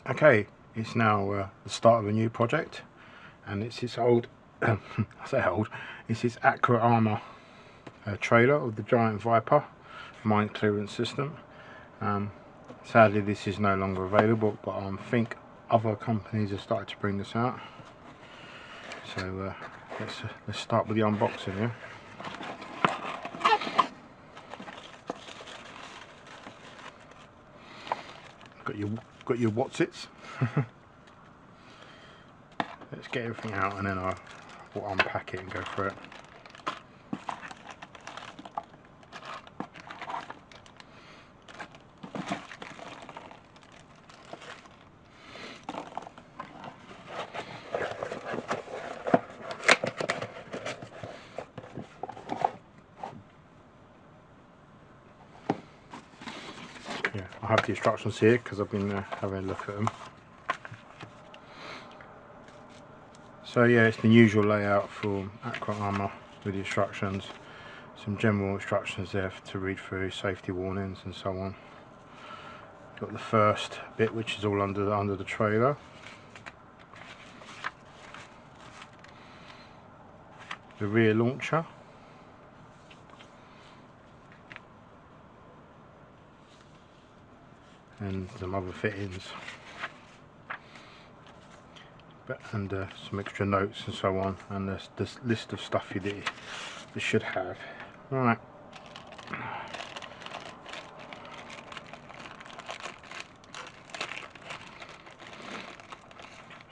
Okay, it's now the start of a new project, and it's this old, I say old, it's this AVRE Armour trailer of the Giant Viper mine clearance system. Sadly this is no longer available, but I think other companies have started to bring this out. So let's start with the unboxing here. Got your Watsits. Let's get everything out and then we'll unpack it and go through it. Yeah, I have the instructions here because I've been having a look at them. So yeah, it's the usual layout for AVRE Armour with the instructions, some general instructions there to read through, safety warnings and so on. Got the first bit which is all under the trailer. The rear launcher. And some other fittings. And some extra notes and so on, and this list of stuff you should have. Right.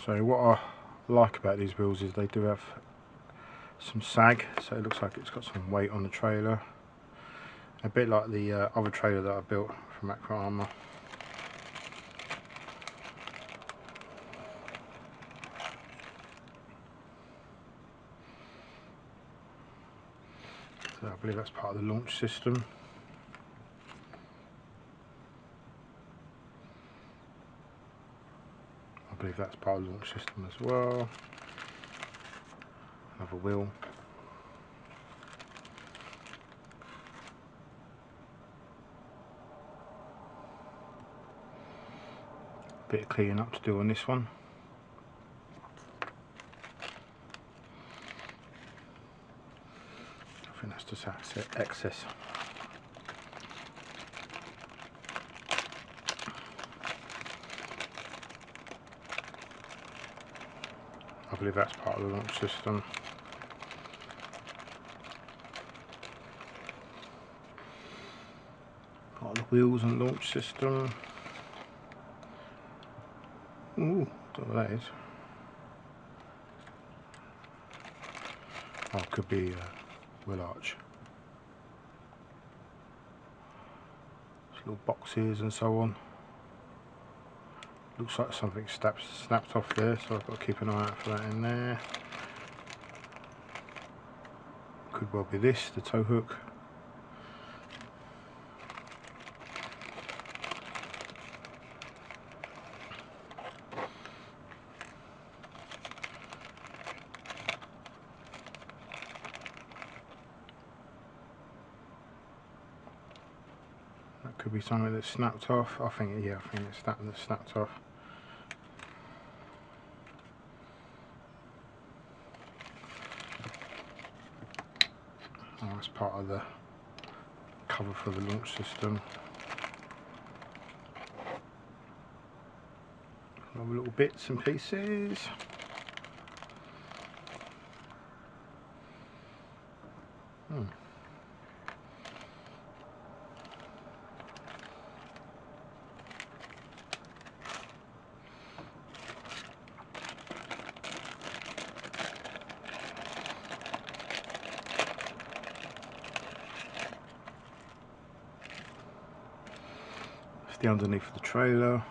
So what I like about these wheels is they do have some sag, so it looks like it's got some weight on the trailer. A bit like the other trailer that I built from AVRE Armour. So I believe that's part of the launch system. I believe that's part of the launch system as well. Another wheel. Bit of cleaning up to do on this one. I think that's just excess. I believe that's part of the launch system. Part of the wheels and launch system. Ooh, don't know what that is. Oh, it could be wheel arch. There's little boxes and so on. Looks like something snapped off there, so I've got to keep an eye out for that in there. Could well be this, the tow hook. That could be something that snapped off. I think it's that snapped off. Oh, that's part of the cover for the launch system. Other little bits and pieces. The underneath of the trailer,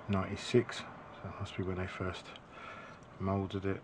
96, so that must be when they first moulded it.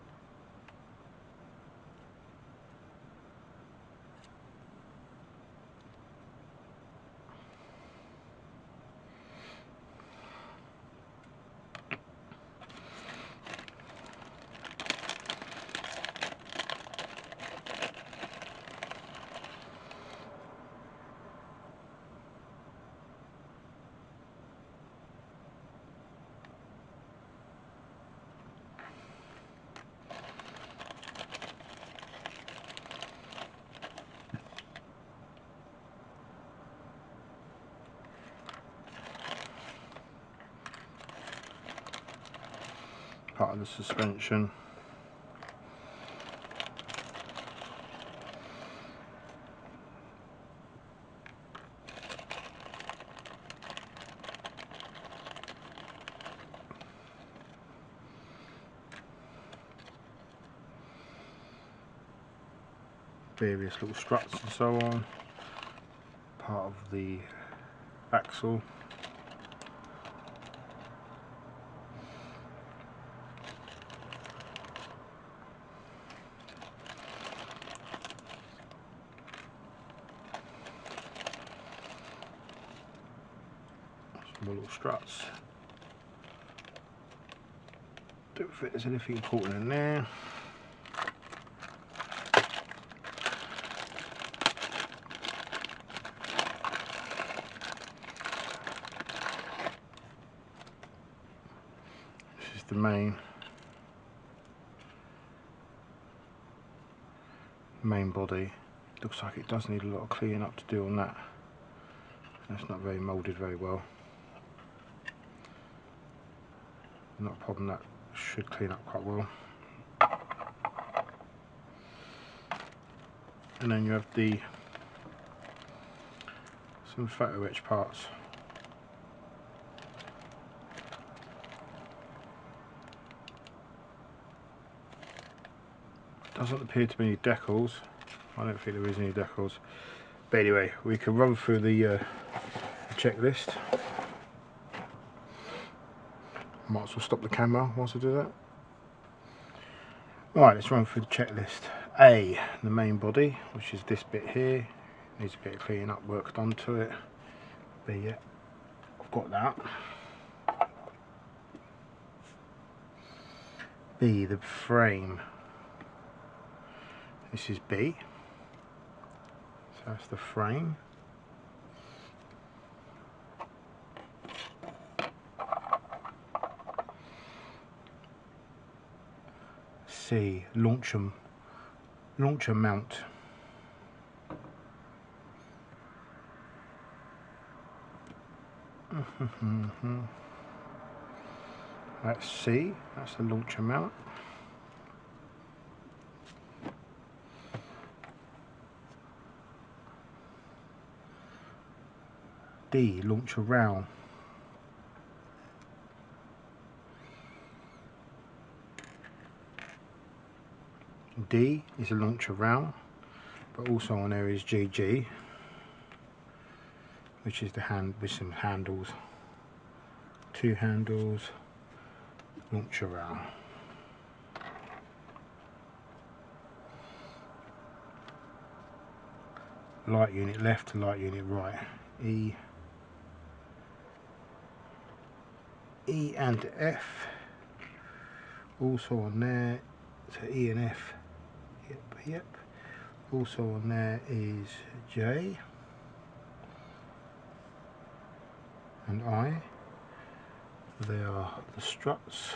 part of the suspension. Various little struts and so on, part of the axle. Some more little struts. Don't think there's anything important in there. This is the main body. Looks like it does need a lot of cleaning up to do on that. That's not very moulded very well. Not a problem, that should clean up quite well. And then you have some photo etch parts. Doesn't appear to be any decals. I don't think there is any decals. But anyway, we can run through the checklist. Might as well stop the camera whilst I do that. Right, let's run through the checklist. A, the main body, which is this bit here. Needs a bit of cleaning up work done to it. B, yeah, I've got that. B, the frame. This is B. So that's the frame. C, launcher mount. That's C, that's the launcher mount. D, launcher round. D is a launcher round, but also on there is GG, which is the hand with some handles, 2 handles, launcher round. Light unit left to light unit right. E and F also on there, so E and F, yep. Also on there is J and I. They are the struts.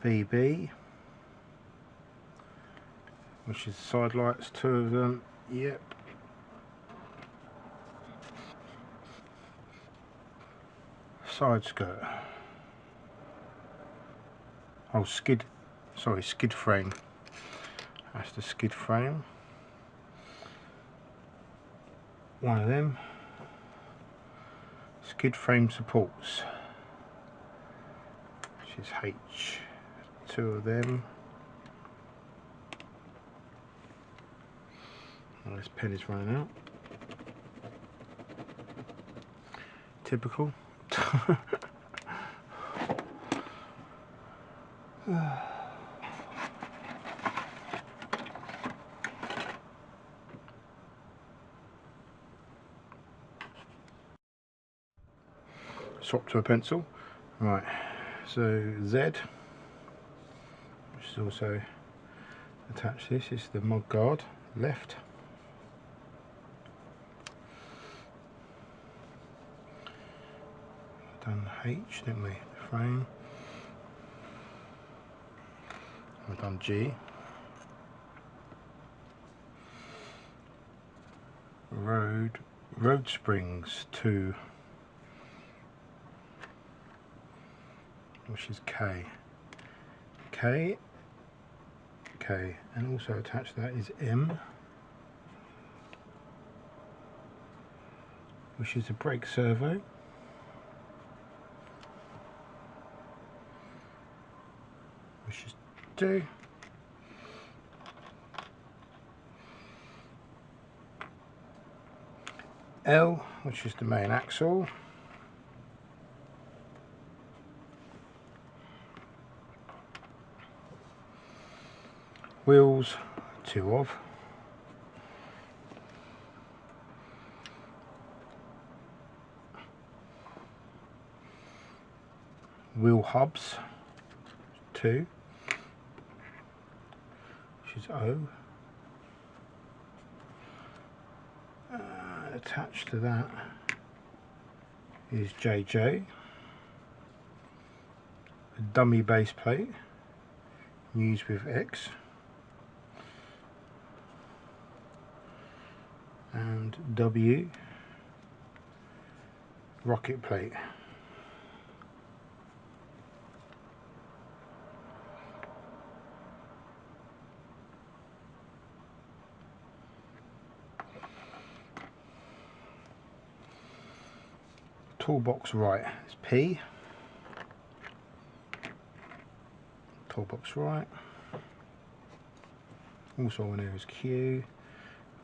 BB, which is side lights, 2 of them, yep. Side skirt. Oh, skid frame. That's the skid frame. One of them. Skid frame supports, which is H. 2 of them. Oh, this pen is running out. Typical. Swap to a pencil. Right, so Z, which is also attached to this, is the mud guard left. Done H, didn't we? The frame. We've done G. Road springs 2. which is K, K, K, and also attached to that is M, which is a brake servo, which is 2, L, which is the main axle, wheels, 2 of, wheel hubs, 2, which is O. Attached to that is JJ, a dummy base plate used with X, and W, rocket plate. Toolbox right is P, toolbox right, also on here is Q,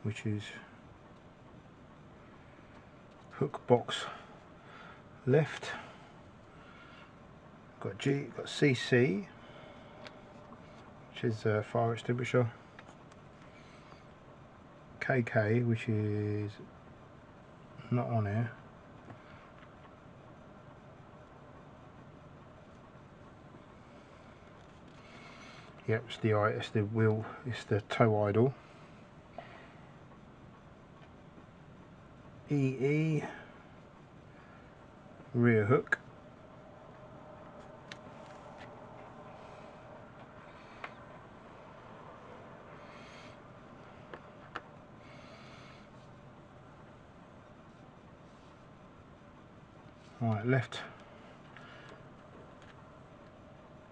which is hook box left, got G, got CC, which is a fire extinguisher, KK, which is not on here, yep, it's the wheel, it's the tow idle. EE, rear hook. Right, left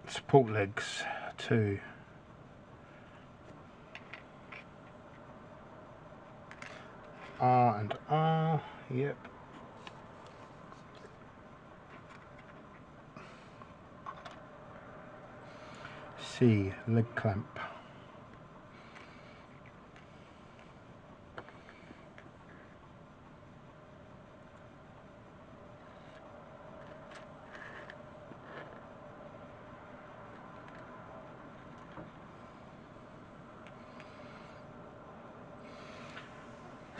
support legs, 2. R and R, yep. C, leg clamp.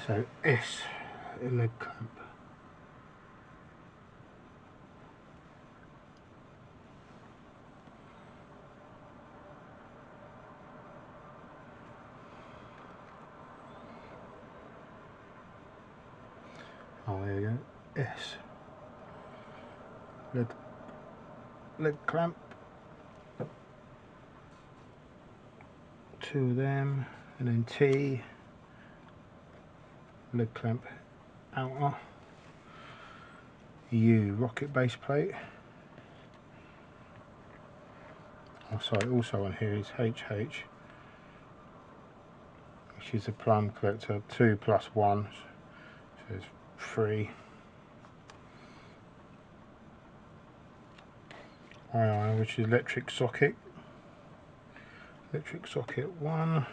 So S, a leg clamp. Oh, there you go. S, leg clamp. 2 of them, and then T, leg clamp outer. U, rocket base plate. Oh, sorry, also on here is HH, which is a plumb collector, 2 plus 1, so it's 3. II, which is electric socket 1,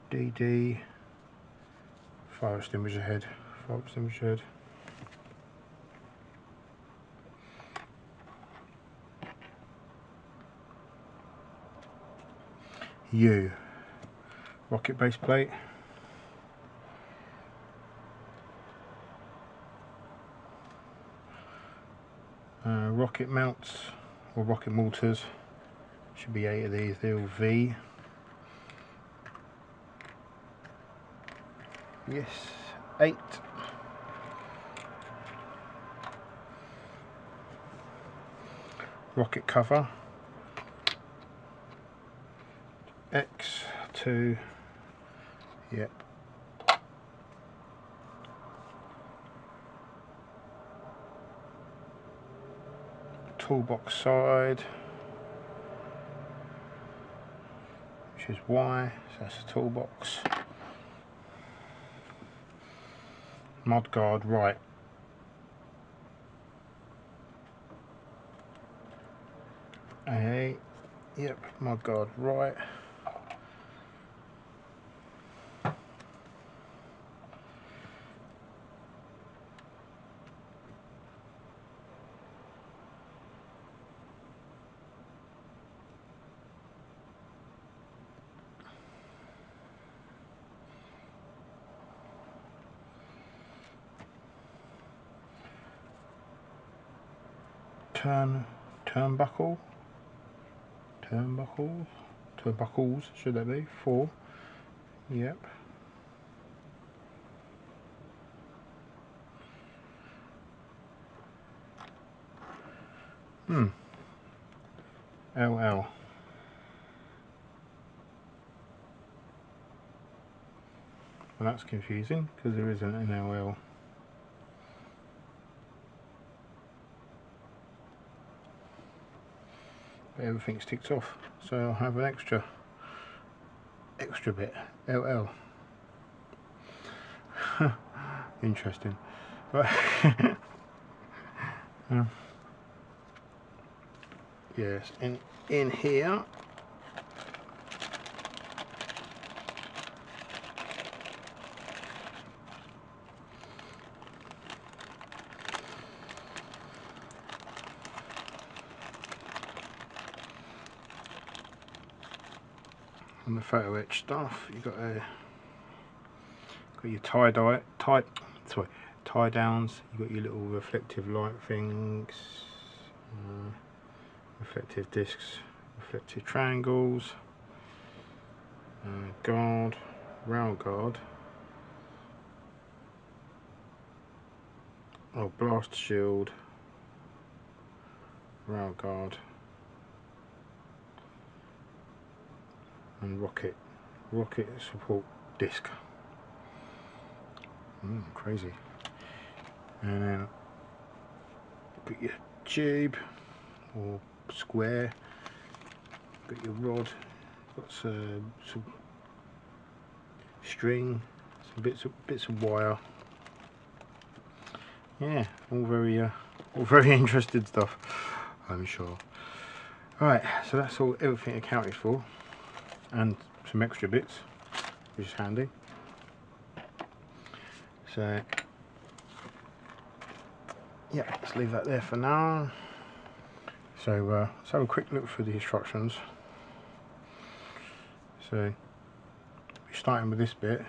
DD, fire extinguisher head, U, rocket base plate, rocket mounts or rocket mortars, should be 8 of these, they're all V. Yes, 8. Rocket cover, X, 2, yep. 12 toolbox side, which is Y, so that's the toolbox. Mudguard right. AA, yep, mudguard right. Turnbuckles, should that be? 4, yep. LL. Well, that's confusing because there isn't an LL. But everything's ticked off, so I'll have an extra bit, LL. Interesting. Right. Yes, in here on the photo etch stuff, you've got your tie downs, you've got your little reflective light things, reflective discs, reflective triangles, guard, rail guard, blast shield, rail guard, and rocket support disc. Crazy. And then got your tube or square, got your rod, got some string, some bits of wire. Yeah, all very interesting stuff, I'm sure. Right, so that's everything accounted for, and some extra bits, which is handy. So yeah, let's leave that there for now. So let's have a quick look through the instructions. So we're starting with this bit,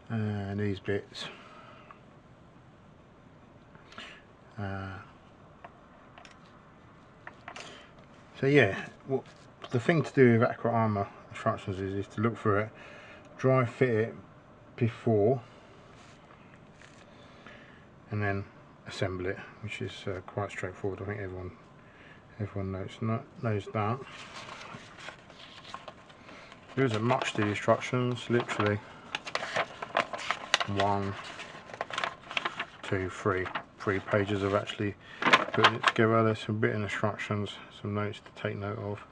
and these bits. So yeah, the thing to do with Accurate Armour instructions is to look for it, dry fit it before, and then assemble it, which is quite straightforward. I think everyone knows that. There isn't much to the instructions, literally 1, 2, 3 pages of actually putting it together. There's some written instructions, some notes to take note of.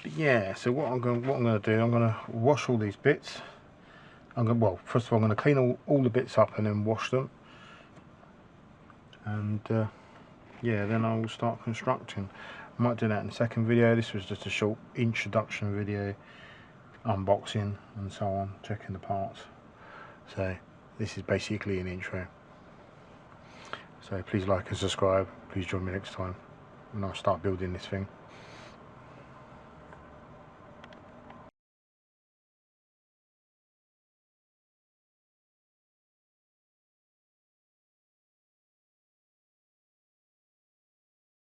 But yeah, so what I'm going to do, I'm going to wash all these bits. Well, first of all, I'm going to clean all the bits up and then wash them. And yeah, then I will start constructing. I might do that in the second video. This was just a short introduction video, unboxing and so on, checking the parts. So this is basically an intro. So please like and subscribe. Please join me next time when I start building this thing.